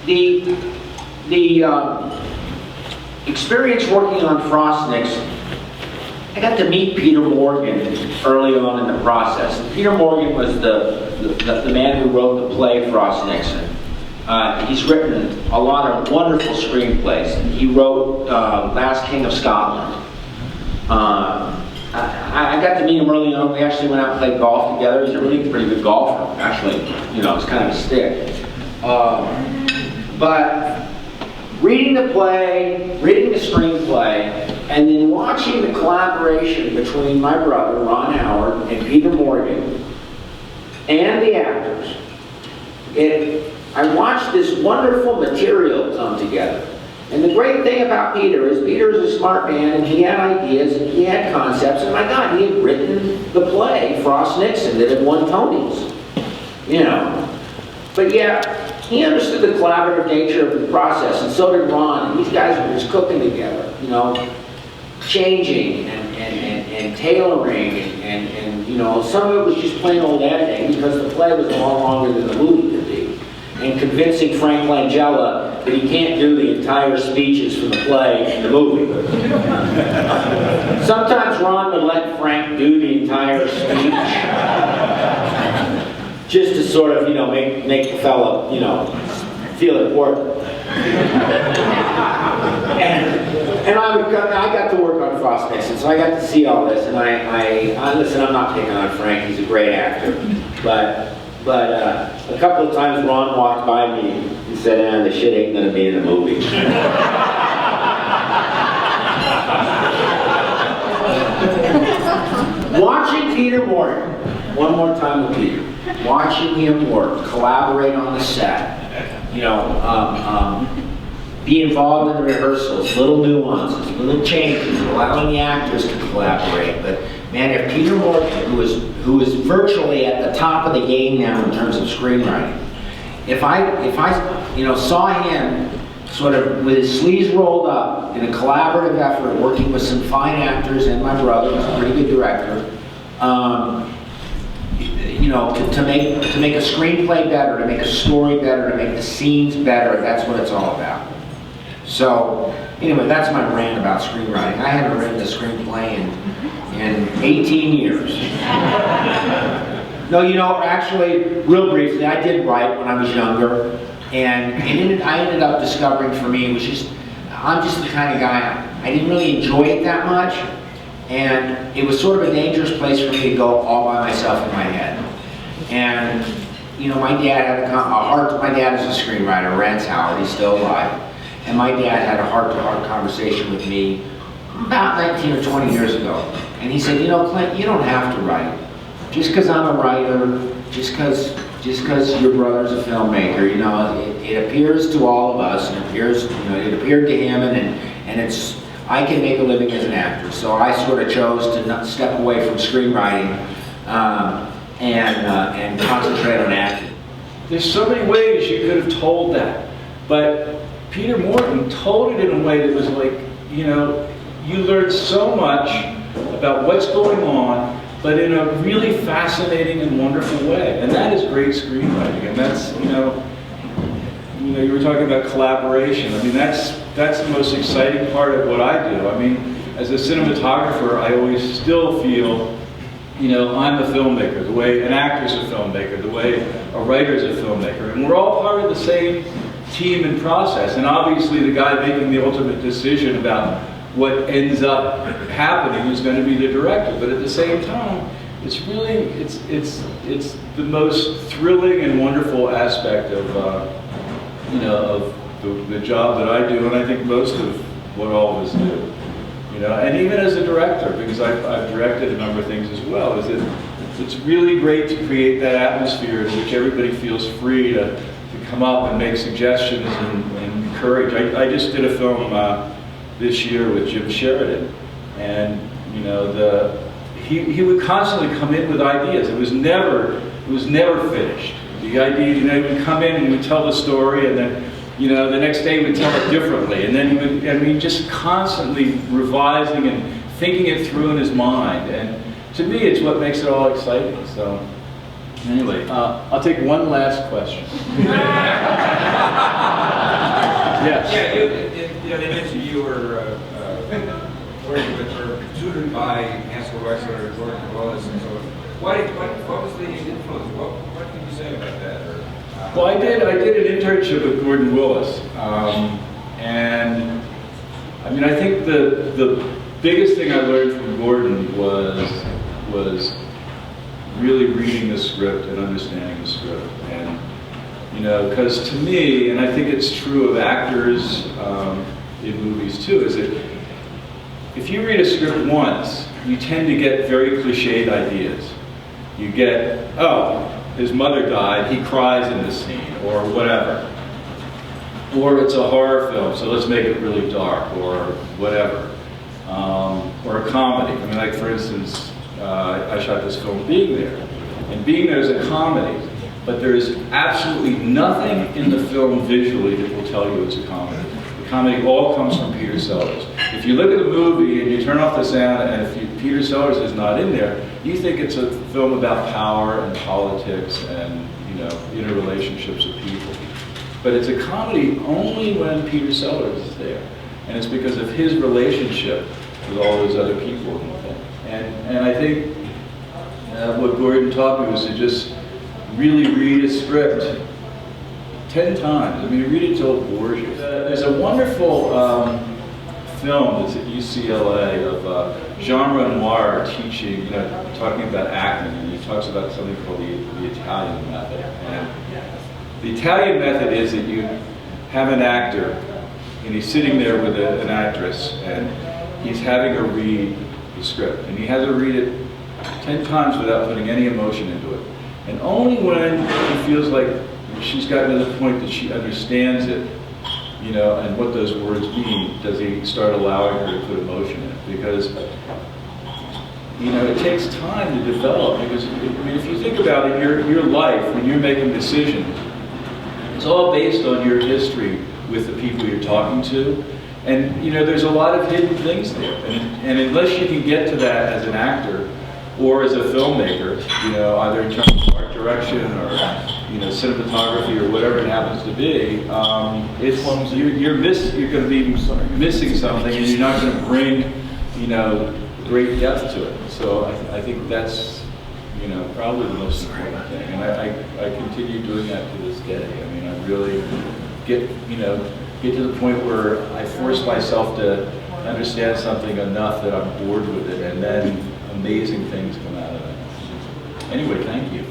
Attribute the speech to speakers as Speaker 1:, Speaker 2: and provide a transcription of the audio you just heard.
Speaker 1: the experience working on Frostniks, I got to meet Peter Morgan early on in the process. Peter Morgan was the man who wrote the play Frostniks. He's written a lot of wonderful screenplays. He wrote Last King of Scotland. I got to meet him early on. We actually went out and played golf together. He's a really pretty good golfer, actually. You know, it's kind of a stick. But reading the play, reading the screenplay, and then watching the collaboration between my brother, Ron Howard, and Peter Morgan, and the actors, I watched this wonderful material come together. And the great thing about Peter is Peter's a smart man, and he had ideas, and he had concepts, and my God, he had written the play, Frostniks, that had won Tonys. You know. But yeah, he understood the collaborative nature of the process, and so did Ron, and these guys were just cooking together, you know, changing and tailoring, and you know, some of it was just plain old editing, because the play was a lot longer than the movie could be. And convincing Frank Langella that he can't do the entire speeches from the play in the movie. Sometimes Ron would let Frank do the entire speech, just to sort of, you know, make the fella, you know, feel important. And I got to work on Frostniks, and so I got to see all this, and I listen, I'm not picking on Frank, he's a great actor, but a couple of times Ron walked by me and said, the shit ain't gonna be in the movie. Watching Peter Morgan, one more time with Peter, watching him work, collaborate on the set, you know, be involved in the rehearsals, little nuances, little changes, allowing the actors to collaborate. But man, if Peter Morgan, who is virtually at the top of the game now in terms of screenwriting, if I you know, saw him sort of with his sleeves rolled up in a collaborative effort, working with some fine actors and my brother, who's a pretty good director, you know, to make a screenplay better, to make a story better, to make the scenes better, that's what it's all about. So, anyway, that's my rant about screenwriting. I haven't written a screenplay in 18 years. No, you know, actually, real briefly, I did write when I was younger, and I ended up discovering, for me, it was just, I'm just the kind of guy, I didn't really enjoy it that much, and it was sort of a dangerous place for me to go all by myself in my head. And, you know, my dad had a heart, my dad is a screenwriter, Rance Howard, he's still alive. And my dad had a heart-to-heart conversation with me about 19 or 20 years ago. And he said, you know, Clint, you don't have to write. Just because I'm a writer, just because your brother's a filmmaker, you know, it appears to all of us, and appears, you know, it appeared to him, and it's, I can make a living as an actor. So I sort of chose to not step away from screenwriting and concentrate on acting.
Speaker 2: There's so many ways you could have told that, but Peter Morgan told it in a way that was like, you know, you learned so much about what's going on, but in a really fascinating and wonderful way. And that is great screenwriting. And that's, you know, you were talking about collaboration. I mean, that's the most exciting part of what I do. I mean, as a cinematographer, I always still feel, you know, I'm a filmmaker, the way an actor's a filmmaker, the way a writer's a filmmaker. And we're all part of the same team and process. And obviously the guy making the ultimate decision about what ends up happening is going to be the director. But at the same time, it's really, it's the most thrilling and wonderful aspect of, you know, of the job that I do, and I think most of what all of us do. You know, and even as a director, because I've directed a number of things as well, is that it's really great to create that atmosphere in which everybody feels free to come up and make suggestions and encourage. I just did a film this year with Jim Sheridan, and you know, he would constantly come in with ideas. It was never finished. The idea, you know, he would come in and he would tell the story, and then, you know, the next day he would tell it differently, and then he would, I mean, just constantly revising and thinking it through in his mind. And to me, it's what makes it all exciting. So anyway, I'll take one last question. Yes.
Speaker 3: Yeah, they mentioned you were working with or tutored by Ansel Wexler or Gordon Willis and so on. What was the influence? What can you say about that?
Speaker 2: Well, I did an internship with Gordon Willis, and I mean, I think the biggest thing I learned from Gordon was really reading the script and understanding the script, and you know, because to me, and I think it's true of actors in movies too, is that if you read a script once, you tend to get very cliched ideas. You get, oh, his mother died, he cries in this scene, or whatever. Or it's a horror film, so let's make it really dark, or whatever. Or a comedy. I mean, like for instance, I shot this film, Being There. And Being There is a comedy, but there is absolutely nothing in the film visually that will tell you it's a comedy. The comedy all comes from Peter Sellers. If you look at the movie and you turn off the sound, and if Peter Sellers is not in there, you think it's a film about power and politics and, you know, interrelationships of people. But it's a comedy only when Peter Sellers is there. And it's because of his relationship with all those other people in the thing. And I think what Gordon taught me was to just really read a script 10 times. I mean, read it till it bores you. There's a wonderful film that's at UCLA of Jean Renoir teaching, you know, talking about acting, and he talks about something called the Italian method. And the Italian method is that you have an actor, and he's sitting there with an actress, and he's having her read the script, and he has her read it 10 times without putting any emotion into it. And only when he feels like she's gotten to the point that she understands it, you know, and what those words mean, does he start allowing her to put emotion in it. Because, you know, it takes time to develop. Because, I mean, if you think about it, your life, when you're making decisions, it's all based on your history with the people you're talking to. And, you know, there's a lot of hidden things there. And unless you can get to that as an actor or as a filmmaker, you know, either in terms of art direction or, you know, cinematography or whatever it happens to be, you're going to be missing something, and you're not going to bring, you know, great depth to it. So I think that's, you know, probably the most important thing. And I continue doing that to this day. I mean, I really get to the point where I force myself to understand something enough that I'm bored with it, and then amazing things come out of it. Anyway, thank you.